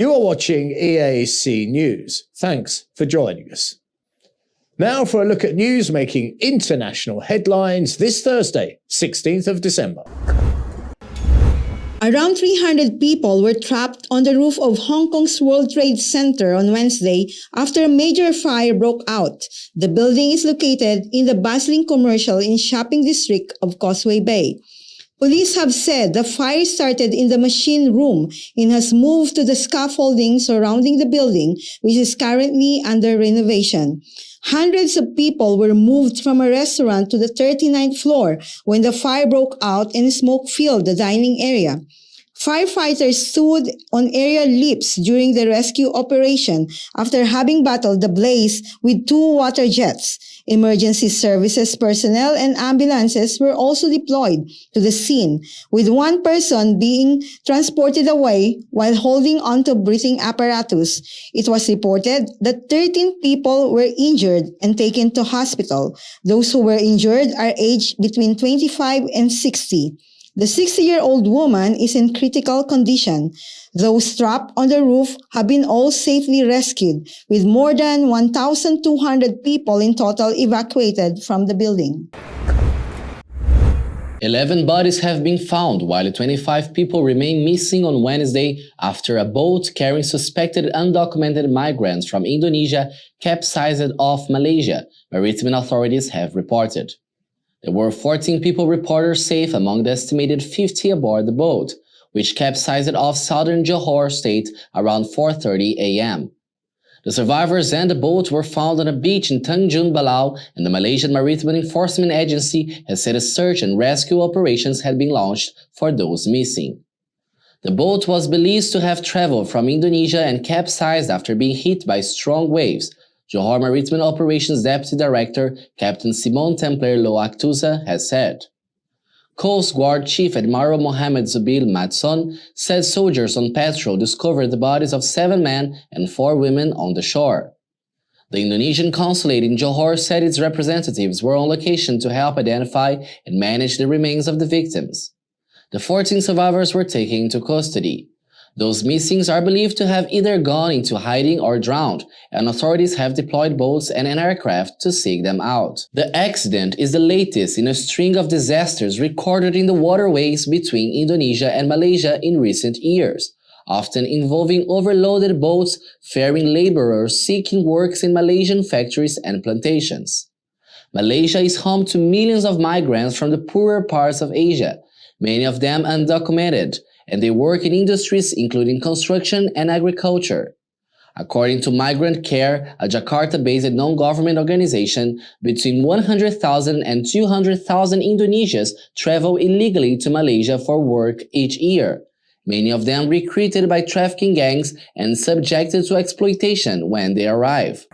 You are watching EAC News. Thanks for joining us. Now for a look at news making international headlines this Thursday, 16th of December. Around 300 people were trapped on the roof of Hong Kong's World Trade Center on Wednesday after a major fire broke out. The building is located in the bustling commercial and shopping district of Causeway Bay. Police have said the fire started in the machine room and has moved to the scaffolding surrounding the building, which is currently under renovation. Hundreds of people were moved from a restaurant to the 39th floor when the fire broke out and smoke filled the dining area. Firefighters stood on aerial lifts during the rescue operation after having battled the blaze with 2 water jets. Emergency services personnel and ambulances were also deployed to the scene, with 1 person being transported away while holding onto breathing apparatus. It was reported that 13 people were injured and taken to hospital. Those who were injured are aged between 25 and 60. The 60-year-old woman is in critical condition. Those trapped on the roof have been all safely rescued, with more than 1,200 people in total evacuated from the building. 11 bodies have been found, while 25 people remain missing on Wednesday after a boat carrying suspected undocumented migrants from Indonesia capsized off Malaysia, maritime authorities have reported. There were 14 people reported safe among the estimated 50 aboard the boat, which capsized off southern Johor State around 4:30 a.m. The survivors and the boat were found on a beach in Tanjung Balao, and the Malaysian Maritime Enforcement Agency has said a search and rescue operations had been launched for those missing. The boat was believed to have traveled from Indonesia and capsized after being hit by strong waves. Johor Maritime Operations Deputy Director Captain Simon Templer Loactuza has said. Coast Guard Chief Admiral Mohammed Zubil Matson said soldiers on patrol discovered the bodies of 7 men and 4 women on the shore. The Indonesian consulate in Johor said its representatives were on location to help identify and manage the remains of the victims. The 14 survivors were taken into custody. Those missing are believed to have either gone into hiding or drowned, and authorities have deployed boats and an aircraft to seek them out. The accident is the latest in a string of disasters recorded in the waterways between Indonesia and Malaysia in recent years, often involving overloaded boats ferrying laborers seeking works in Malaysian factories and plantations. Malaysia is home to millions of migrants from the poorer parts of Asia, many of them undocumented, and they work in industries including construction and agriculture. According to Migrant Care, a Jakarta-based non-government organization, between 100,000 and 200,000 Indonesians travel illegally to Malaysia for work each year, many of them recruited by trafficking gangs and subjected to exploitation when they arrive.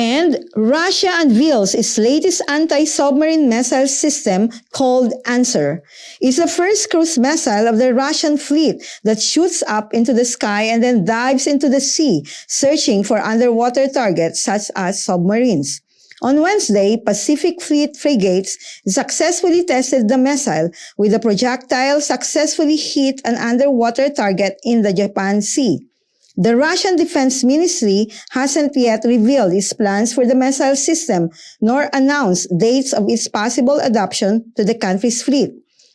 And Russia unveils its latest anti-submarine missile system called Answer. It's the first cruise missile of the Russian fleet that shoots up into the sky and then dives into the sea, searching for underwater targets such as submarines. On Wednesday, Pacific Fleet frigates successfully tested the missile, with the projectile successfully hit an underwater target in the Japan Sea. The Russian Defense Ministry hasn't yet revealed its plans for the missile system, nor announced dates of its possible adoption to the country's fleet.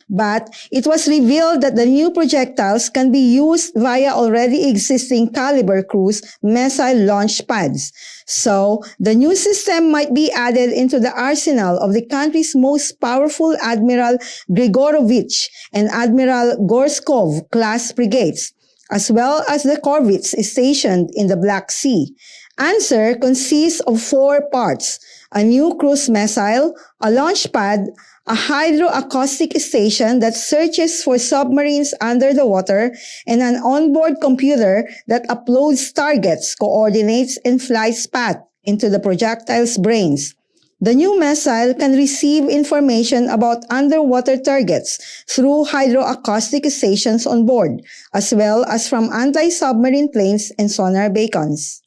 But it was revealed that the new projectiles can be used via already existing Caliber cruise missile launch pads. So, the new system might be added into the arsenal of the country's most powerful Admiral Grigorovich and Admiral Gorskov class frigates, as well as the corvettes stationed in the Black Sea. Answer consists of 4 parts: a new cruise missile, a launch pad, a hydroacoustic station that searches for submarines under the water, and an onboard computer that uploads targets, coordinates, and flight path into the projectile's brains. The new missile can receive information about underwater targets through hydroacoustic stations on board, as well as from anti-submarine planes and sonar beacons.